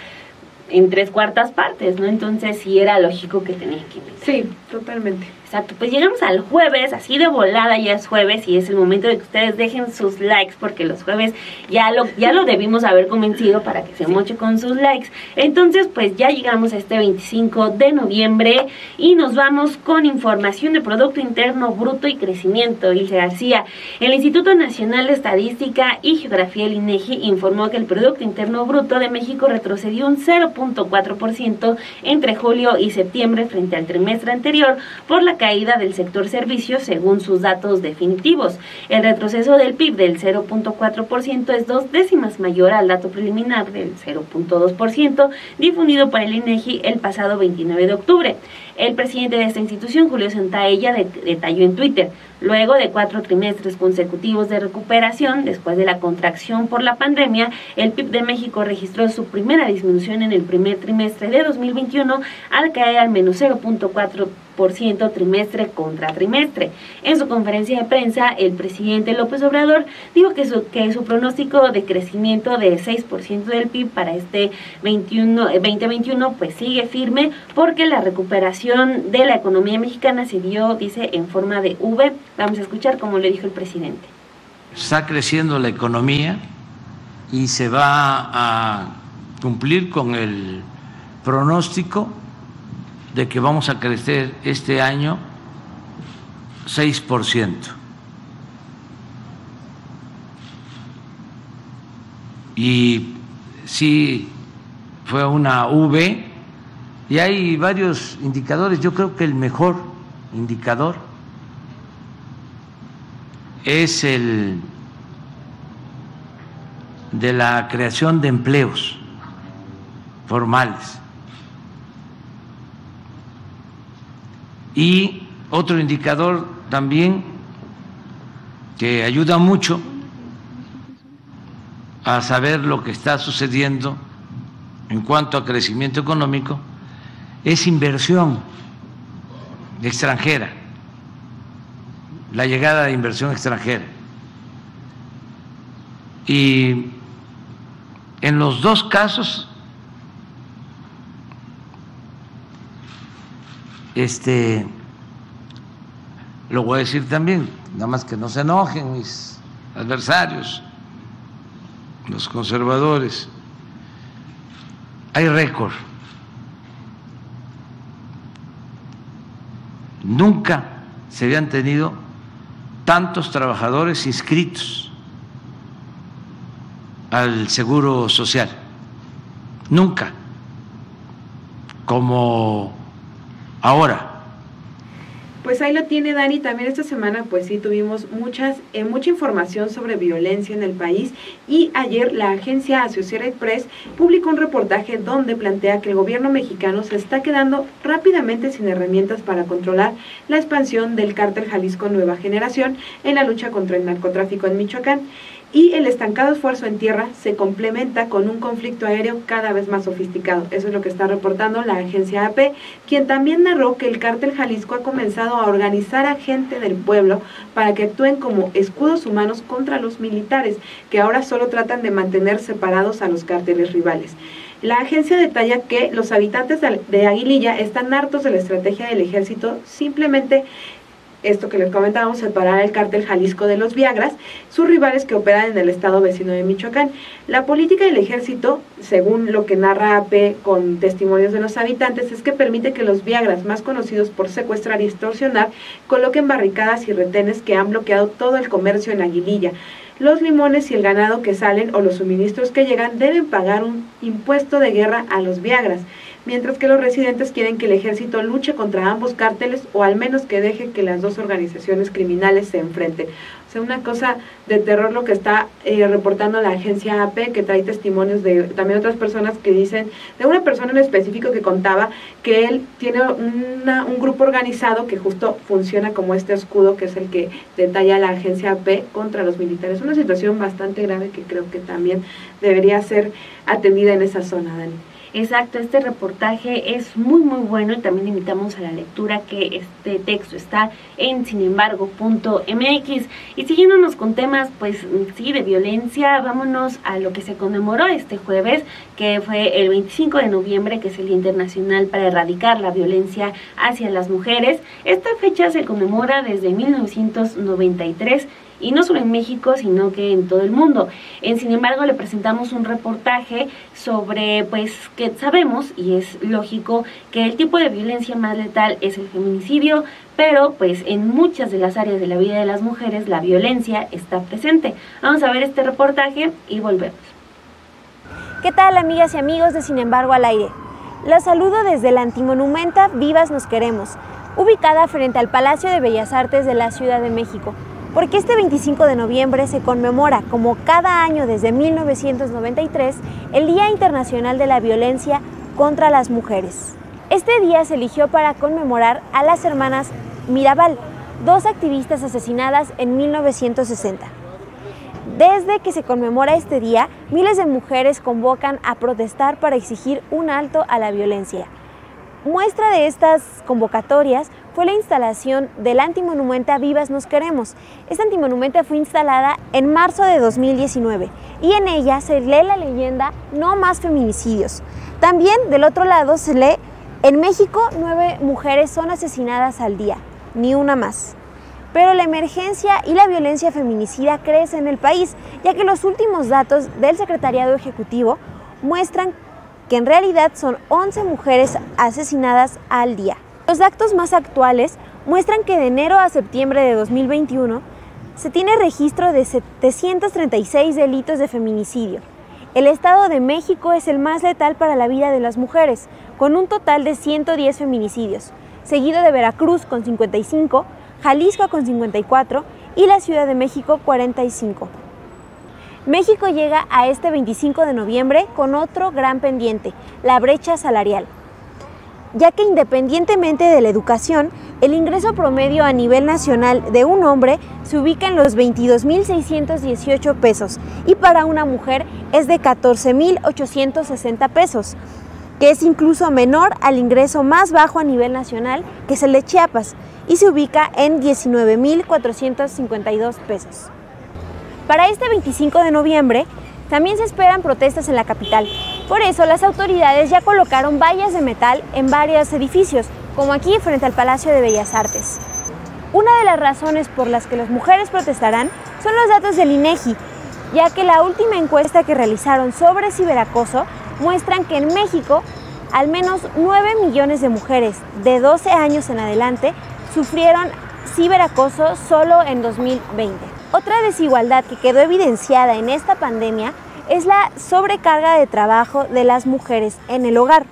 en 3/4 partes, ¿no? Entonces sí era lógico que tenía que invitar. Sí, totalmente. Exacto, pues llegamos al jueves, así de volada, ya es jueves, y es el momento de que ustedes dejen sus likes, porque los jueves ya lo debimos haber convencido para que se moche con sus likes. Entonces, pues ya llegamos a este 25 de noviembre y nos vamos con información de Producto Interno Bruto y Crecimiento. Ilse García, el Instituto Nacional de Estadística y Geografía, el INEGI, informó que el Producto Interno Bruto de México retrocedió un 0.4% entre julio y septiembre frente al trimestre anterior por la caída del sector servicios según sus datos definitivos. El retroceso del PIB del 0.4% es 2 décimas mayor al dato preliminar del 0.2% difundido por el INEGI el pasado 29 de octubre. El presidente de esta institución, Julio Santaella, detalló en Twitter: luego de 4 trimestres consecutivos de recuperación, después de la contracción por la pandemia, el PIB de México registró su primera disminución en el primer trimestre de 2021 al caer al menos 0.4% trimestre contra trimestre. En su conferencia de prensa, el presidente López Obrador dijo que su pronóstico de crecimiento de 6% del PIB para este 2021 pues sigue firme, porque la recuperación de la economía mexicana se dio, dice, en forma de V. Vamos a escuchar cómo le dijo el presidente. Está creciendo la economía y se va a cumplir con el pronóstico de que vamos a crecer este año 6%. Y sí fue una V, y hay varios indicadores. Yo creo que el mejor indicador es el de la creación de empleos formales. Y otro indicador también que ayuda mucho a saber lo que está sucediendo en cuanto a crecimiento económico es inversión extranjera, la llegada de inversión extranjera. Y en los dos casos lo voy a decir también, nada más que no se enojen mis adversarios, los conservadores, hay récord. Nunca se habían tenido tantos trabajadores inscritos al Seguro Social, nunca como ahora. Pues ahí lo tiene, Dani. También esta semana pues sí tuvimos mucha información sobre violencia en el país, y ayer la agencia Associated Press publicó un reportaje donde plantea que el gobierno mexicano se está quedando rápidamente sin herramientas para controlar la expansión del cártel Jalisco Nueva Generación en la lucha contra el narcotráfico en Michoacán. Y el estancado esfuerzo en tierra se complementa con un conflicto aéreo cada vez más sofisticado. Eso es lo que está reportando la agencia AP, quien también narró que el cártel Jalisco ha comenzado a organizar a gente del pueblo para que actúen como escudos humanos contra los militares, que ahora solo tratan de mantener separados a los cárteles rivales. La agencia detalla que los habitantes de Aguililla están hartos de la estrategia del ejército, simplemente esto que les comentábamos, separar el cártel Jalisco de los Viagras, sus rivales que operan en el estado vecino de Michoacán. La política del ejército, según lo que narra AP con testimonios de los habitantes, es que permite que los Viagras, más conocidos por secuestrar y extorsionar, coloquen barricadas y retenes que han bloqueado todo el comercio en Aguililla. Los limones y el ganado que salen o los suministros que llegan deben pagar un impuesto de guerra a los Viagras, mientras que los residentes quieren que el ejército luche contra ambos cárteles, o al menos que deje que las dos organizaciones criminales se enfrenten. O sea, una cosa de terror lo que está reportando la agencia AP, que trae testimonios de también otras personas que dicen, de una persona en específico que contaba que él tiene un grupo organizado que justo funciona como este escudo, que es el que detalla la agencia AP contra los militares. Una situación bastante grave que creo que también debería ser atendida en esa zona, Dani. Exacto, este reportaje es muy bueno, y también invitamos a la lectura, que este texto está en sinembargo.mx. Y siguiéndonos con temas, pues sí, de violencia, vámonos a lo que se conmemoró este jueves, que fue el 25 de noviembre, que es el Día Internacional para Erradicar la Violencia hacia las Mujeres. Esta fecha se conmemora desde 1993, y no solo en México, sino que en todo el mundo. Sin embargo, le presentamos un reportaje sobre, pues, que sabemos, y es lógico, que el tipo de violencia más letal es el feminicidio, pero pues en muchas de las áreas de la vida de las mujeres la violencia está presente. Vamos a ver este reportaje y volvemos. ¿Qué tal, amigas y amigos de Sin embargo al aire? Los saludo desde la Antimonumenta Vivas Nos Queremos, ubicada frente al Palacio de Bellas Artes de la Ciudad de México, porque este 25 de noviembre se conmemora, como cada año desde 1993, el Día Internacional de la Violencia contra las Mujeres. Este día se eligió para conmemorar a las hermanas Mirabal, dos activistas asesinadas en 1960. Desde que se conmemora este día, miles de mujeres convocan a protestar para exigir un alto a la violencia. Muestra de estas convocatorias fue la instalación del antimonumenta Vivas Nos Queremos. Esta antimonumenta fue instalada en marzo de 2019 y en ella se lee la leyenda No más feminicidios. También del otro lado se lee: en México 9 mujeres son asesinadas al día, ni una más. Pero la emergencia y la violencia feminicida crece en el país, ya que los últimos datos del Secretariado Ejecutivo muestran que en realidad son 11 mujeres asesinadas al día. Los datos más actuales muestran que de enero a septiembre de 2021 se tiene registro de 736 delitos de feminicidio. El Estado de México es el más letal para la vida de las mujeres, con un total de 110 feminicidios, seguido de Veracruz con 55, Jalisco con 54 y la Ciudad de México 45. México llega a este 25 de noviembre con otro gran pendiente, la brecha salarial, ya que independientemente de la educación, el ingreso promedio a nivel nacional de un hombre se ubica en los 22.618 pesos y para una mujer es de 14.860 pesos, que es incluso menor al ingreso más bajo a nivel nacional, que es el de Chiapas, y se ubica en 19.452 pesos. Para este 25 de noviembre también se esperan protestas en la capital. Por eso las autoridades ya colocaron vallas de metal en varios edificios, como aquí frente al Palacio de Bellas Artes. Una de las razones por las que las mujeres protestarán son los datos del INEGI, ya que la última encuesta que realizaron sobre ciberacoso muestran que en México al menos 9 millones de mujeres de 12 años en adelante sufrieron ciberacoso solo en 2020. Otra desigualdad que quedó evidenciada en esta pandemia es la sobrecarga de trabajo de las mujeres en el hogar.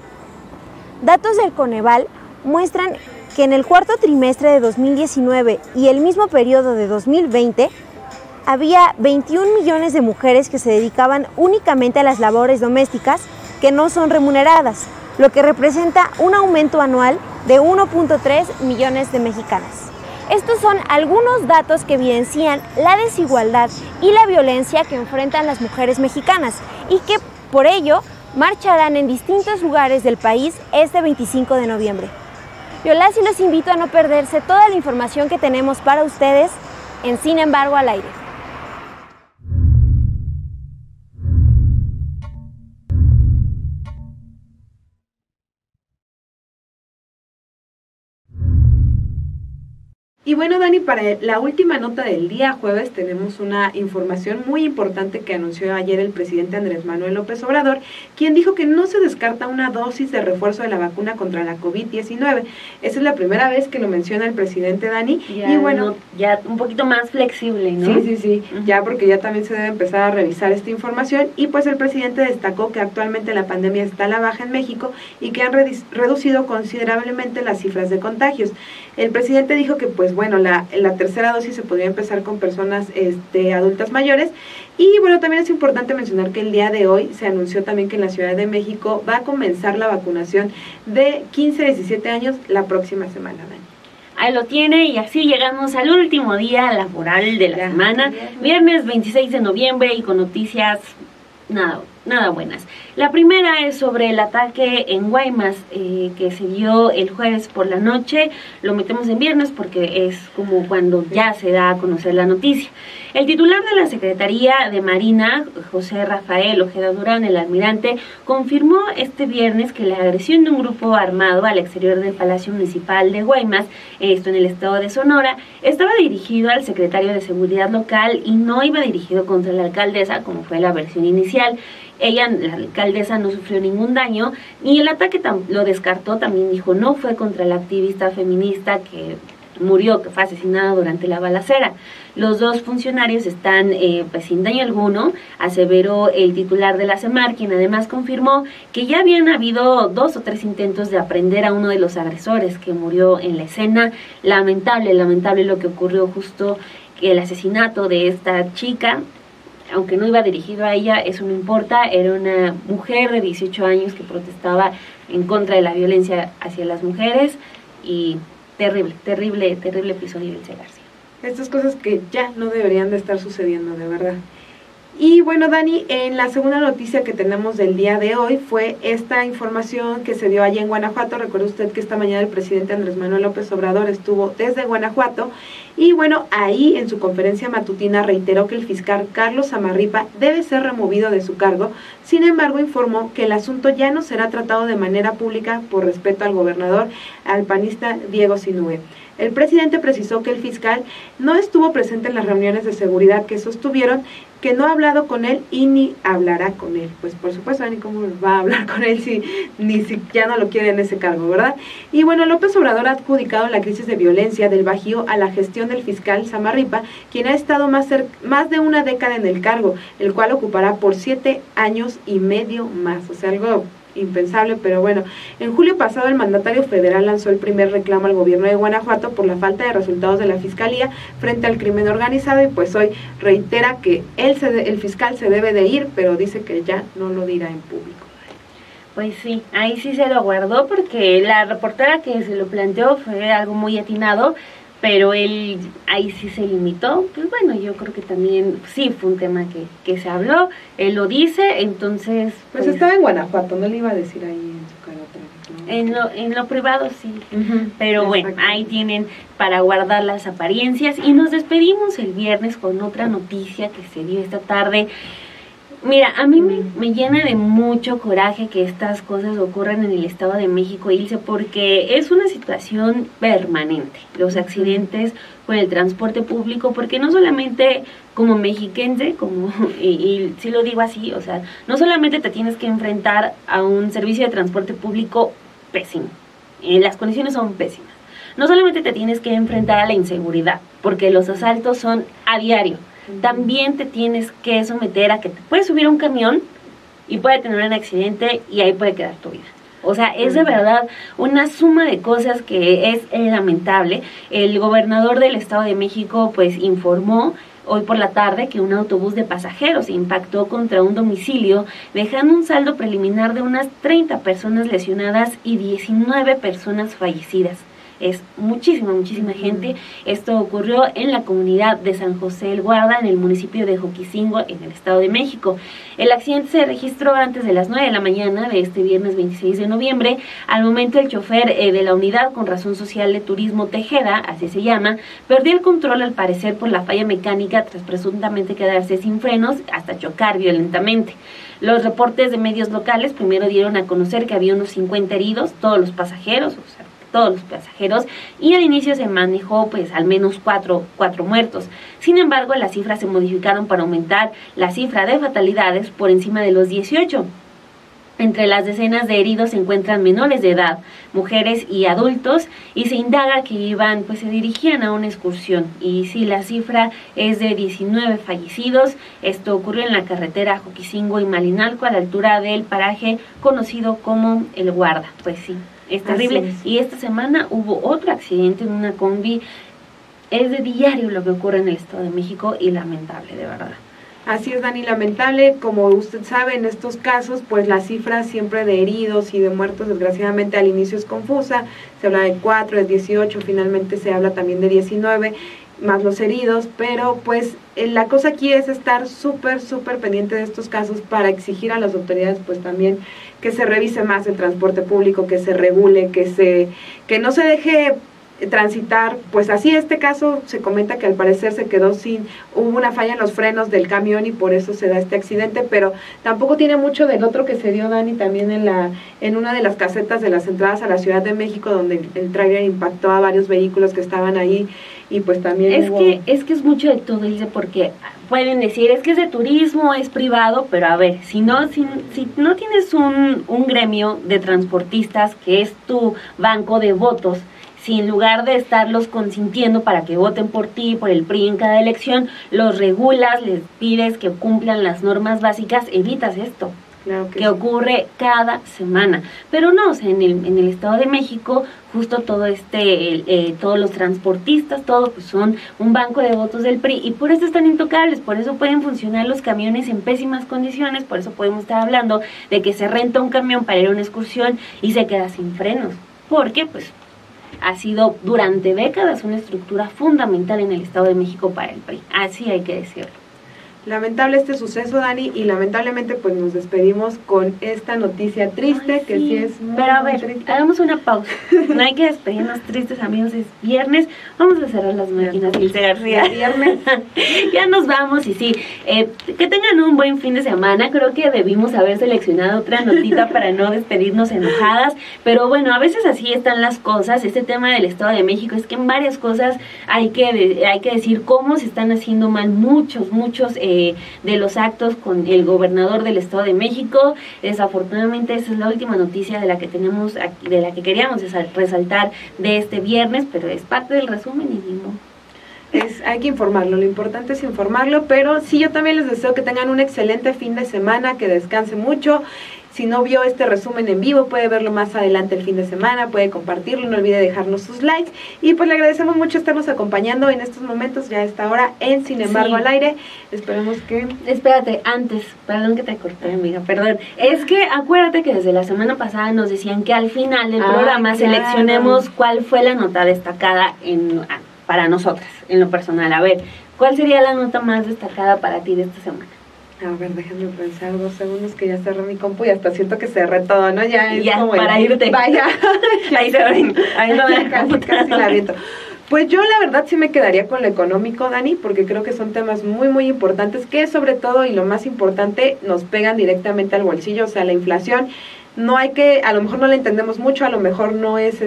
Datos del Coneval muestran que en el cuarto trimestre de 2019 y el mismo periodo de 2020 había 21 millones de mujeres que se dedicaban únicamente a las labores domésticas que no son remuneradas, lo que representa un aumento anual de 1.3 millones de mexicanas. Estos son algunos datos que evidencian la desigualdad y la violencia que enfrentan las mujeres mexicanas y que por ello marcharán en distintos lugares del país este 25 de noviembre. Yo las y los invito a no perderse toda la información que tenemos para ustedes en Sin embargo al aire. Y bueno, Dani, para la última nota del día jueves tenemos una información muy importante que anunció ayer el presidente Andrés Manuel López Obrador, quien dijo que no se descarta una dosis de refuerzo de la vacuna contra la COVID-19. Esa es la primera vez que lo menciona el presidente, Dani. Ya, y bueno, ya un poquito más flexible, ¿no? Sí, ya porque ya también se debe empezar a revisar esta información. Y pues el presidente destacó que actualmente la pandemia está a la baja en México y que han reducido considerablemente las cifras de contagios. El presidente dijo que pues bueno, la tercera dosis se podría empezar con personas adultas mayores. Y bueno, también es importante mencionar que el día de hoy se anunció también que en la Ciudad de México va a comenzar la vacunación de 15 a 17 años la próxima semana, Dani. Ahí lo tiene, y así llegamos al último día laboral de la semana, viernes 26 de noviembre, y con noticias nada buenas. La primera es sobre el ataque en Guaymas que se dio el jueves por la noche. Lo metemos en viernes porque es como cuando ya se da a conocer la noticia. El titular de la Secretaría de Marina, José Rafael Ojeda Durán, el almirante, confirmó este viernes que la agresión de un grupo armado al exterior del Palacio Municipal de Guaymas, esto en el estado de Sonora, estaba dirigido al secretario de Seguridad Local y no iba dirigido contra la alcaldesa, como fue la versión inicial. Ella, la alcaldesa, no sufrió ningún daño y el ataque lo descartó. También dijo no fue contra la activista feminista que murió, que fue asesinada durante la balacera. Los dos funcionarios están pues sin daño alguno, aseveró el titular de la SEMAR, quien además confirmó que ya habían habido 2 o 3 intentos de aprehender a uno de los agresores que murió en la escena. Lamentable lo que ocurrió, justo el asesinato de esta chica, aunque no iba dirigido a ella, eso no importa, era una mujer de 18 años que protestaba en contra de la violencia hacia las mujeres, y terrible episodio, Ilse García. Estas cosas que ya no deberían de estar sucediendo, de verdad. Y bueno, Dani, en la segunda noticia que tenemos del día de hoy fue esta información que se dio allá en Guanajuato. Recuerde usted que esta mañana el presidente Andrés Manuel López Obrador estuvo desde Guanajuato y bueno, ahí en su conferencia matutina reiteró que el fiscal Carlos Samarripa debe ser removido de su cargo. Sin embargo, informó que el asunto ya no será tratado de manera pública por respeto al gobernador, al panista Diego Sinúe. El presidente precisó que el fiscal no estuvo presente en las reuniones de seguridad que sostuvieron, que no ha hablado con él y ni hablará con él. Pues por supuesto, ni cómo va a hablar con él si ya no lo quiere en ese cargo, ¿verdad? Y bueno, López Obrador ha adjudicado la crisis de violencia del Bajío a la gestión del fiscal Samarripa, quien ha estado más de una década en el cargo, el cual ocupará por 7 años y medio más. O sea, algo impensable, pero bueno. En julio pasado el mandatario federal lanzó el primer reclamo al gobierno de Guanajuato por la falta de resultados de la fiscalía frente al crimen organizado, y pues hoy reitera que el fiscal se debe de ir, pero dice que ya no lo dirá en público. Pues sí, ahí sí se lo guardó, porque la reportera que se lo planteó fue algo muy atinado, pero él ahí sí se limitó. Pues bueno, yo creo que también sí fue un tema que se habló, él lo dice, entonces... Pues estaba en Guanajuato, no le iba a decir ahí en su cara otra vez, ¿no? En lo privado sí, pero bueno, ahí tienen para guardar las apariencias. Y nos despedimos el viernes con otra noticia que se dio esta tarde. Mira, a mí me llena de mucho coraje que estas cosas ocurran en el Estado de México, Ilse, porque es una situación permanente, los accidentes con el transporte público, porque no solamente como mexiquense, y sí lo digo así, o sea, no solamente te tienes que enfrentar a un servicio de transporte público pésimo, las condiciones son pésimas, no solamente te tienes que enfrentar a la inseguridad, porque los asaltos son a diario, también te tienes que someter a que te puedes subir a un camión y puede tener un accidente y ahí puede quedar tu vida. O sea, es de verdad una suma de cosas que es lamentable. El gobernador del Estado de México pues informó hoy por la tarde que un autobús de pasajeros impactó contra un domicilio, dejando un saldo preliminar de unas 30 personas lesionadas y 19 personas fallecidas. Es muchísima gente. Esto ocurrió en la comunidad de San José el Guarda, en el municipio de Joquicingo, en el Estado de México. El accidente se registró antes de las 9 de la mañana de este viernes 26 de noviembre. Al momento, el chofer de la unidad con razón social de turismo Tejeda, así se llama, perdió el control al parecer por la falla mecánica tras presuntamente quedarse sin frenos hasta chocar violentamente. Los reportes de medios locales primero dieron a conocer que había unos 50 heridos, todos los pasajeros, y al inicio se manejó pues al menos cuatro muertos. Sin embargo, las cifras se modificaron para aumentar la cifra de fatalidades por encima de los 18. Entre las decenas de heridos se encuentran menores de edad, mujeres y adultos, y se indaga que se dirigían a una excursión. Y sí, la cifra es de 19 fallecidos. Esto ocurrió en la carretera Joquicingo y Malinalco, a la altura del paraje conocido como El Guarda. Pues sí, es terrible. Y esta semana hubo otro accidente en una combi. Es de diario lo que ocurre en el Estado de México y lamentable, de verdad. Así es, Dani, lamentable. Como usted sabe, en estos casos, pues la cifra siempre de heridos y de muertos, desgraciadamente al inicio es confusa. Se habla de 4, de 18, finalmente se habla también de 19, más los heridos, pero pues la cosa aquí es estar súper pendiente de estos casos para exigir a las autoridades pues también que se revise más el transporte público, que se regule, que no se deje transitar, pues así este caso se comenta que al parecer hubo una falla en los frenos del camión y por eso se da este accidente, pero tampoco tiene mucho del otro que se dio, Dani, también en una de las casetas de las entradas a la Ciudad de México, donde el tráiler impactó a varios vehículos que estaban ahí y pues también es que es mucho de todo, dice, porque pueden decir, es que es de turismo, es privado, pero a ver, si no tienes un gremio de transportistas que es tu banco de votos, si en lugar de estarlos consintiendo para que voten por ti, por el PRI en cada elección, los regulas, les pides que cumplan las normas básicas, evitas esto. Claro que sí. Ocurre cada semana, pero no, o sea, en el Estado de México justo todo todos los transportistas, todo pues son un banco de votos del PRI y por eso están intocables, por eso pueden funcionar los camiones en pésimas condiciones, por eso podemos estar hablando de que se renta un camión para ir a una excursión y se queda sin frenos, porque pues ha sido durante décadas una estructura fundamental en el Estado de México para el PRI, así hay que decirlo. Lamentable este suceso, Dani, y lamentablemente pues nos despedimos con esta noticia triste. Ay, que sí es muy, pero a ver, triste. Hagamos una pausa, no hay que despedirnos tristes, amigos, es viernes, vamos a cerrar las máquinas, Ilse García. Viernes. Ya nos vamos, y sí, que tengan un buen fin de semana. Creo que debimos haber seleccionado otra notita para no despedirnos enojadas, pero bueno, a veces así están las cosas. Este tema del Estado de México es que en varias cosas hay que decir cómo se están haciendo mal muchos de los actos con el gobernador del Estado de México. Desafortunadamente esa es la última noticia de la que tenemos, de la que queríamos resaltar de este viernes, pero es parte del resumen y digo. Hay que informarlo, lo importante es informarlo, pero sí, yo también les deseo que tengan un excelente fin de semana, que descansen mucho. Si no vio este resumen en vivo, puede verlo más adelante el fin de semana, puede compartirlo, no olvide dejarnos sus likes. Y pues le agradecemos mucho estarnos acompañando en estos momentos, ya a esta hora, en Sin embargo al aire. Esperemos que... Espérate, antes, perdón que te corté, amiga, perdón. Es que acuérdate que desde la semana pasada nos decían que al final del programa seleccionemos cuál fue la nota destacada para nosotras, en lo personal. A ver, ¿cuál sería la nota más destacada para ti de esta semana? A ver, déjame pensar 2 segundos que ya cerré mi compu y hasta siento que cerré todo, ¿no? Ya es como para irte. Vaya. Ahí se ven. Ahí no casi la aviento. Pues yo la verdad sí me quedaría con lo económico, Dani, porque creo que son temas muy, muy importantes que sobre todo y lo más importante nos pegan directamente al bolsillo, o sea, la inflación. No hay que, a lo mejor no la entendemos mucho, a lo mejor no es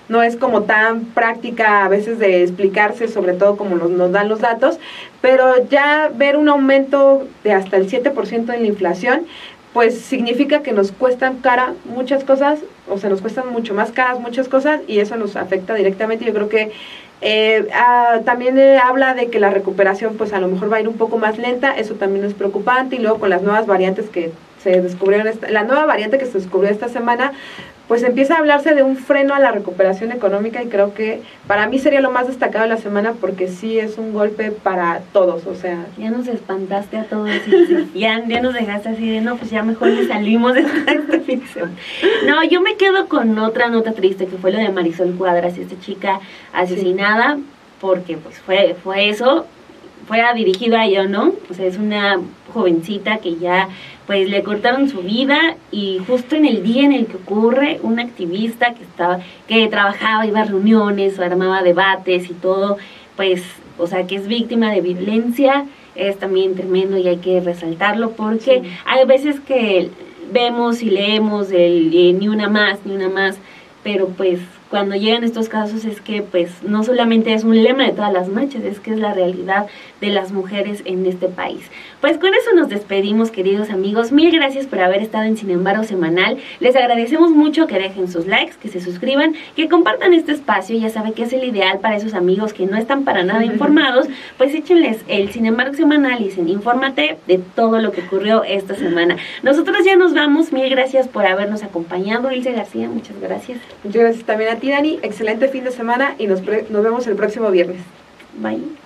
no es como tan práctica a veces de explicarse, sobre todo como nos dan los datos, pero ya ver un aumento de hasta el 7% en la inflación, pues significa que nos cuestan cara muchas cosas, o sea, nos cuestan mucho más caras muchas cosas y eso nos afecta directamente. Yo creo que también habla de que la recuperación pues a lo mejor va a ir un poco más lenta, eso también es preocupante, y luego con las nuevas variantes que se descubrieron, la nueva variante que se descubrió esta semana, pues empieza a hablarse de un freno a la recuperación económica y creo que para mí sería lo más destacado de la semana porque sí es un golpe para todos, o sea... Ya nos espantaste a todos, ya nos dejaste así de, no, pues ya mejor le salimos de esta ficción. No, yo me quedo con otra nota triste que fue lo de Marisol Cuadras, esta chica asesinada, porque pues fue eso, fue dirigida a ella, ¿no? O sea, es una jovencita que ya pues le cortaron su vida y justo en el día en el que ocurre, una activista que trabajaba, iba a reuniones o armaba debates y todo, pues, o sea, que es víctima de violencia, es también tremendo y hay que resaltarlo porque hay veces que vemos y leemos ni una más, pero pues cuando llegan estos casos es que pues no solamente es un lema de todas las marchas, es que es la realidad de las mujeres en este país. Pues con eso nos despedimos, queridos amigos. Mil gracias por haber estado en Sin embargo Semanal. Les agradecemos mucho que dejen sus likes, que se suscriban, que compartan este espacio. Ya saben que es el ideal para esos amigos que no están para nada informados. Pues échenles el Sin embargo Semanal y dicen, infórmate de todo lo que ocurrió esta semana. Nosotros ya nos vamos. Mil gracias por habernos acompañado. Ilse García, muchas gracias. Muchas gracias también a ti, Dani. Excelente fin de semana y nos vemos el próximo viernes. Bye.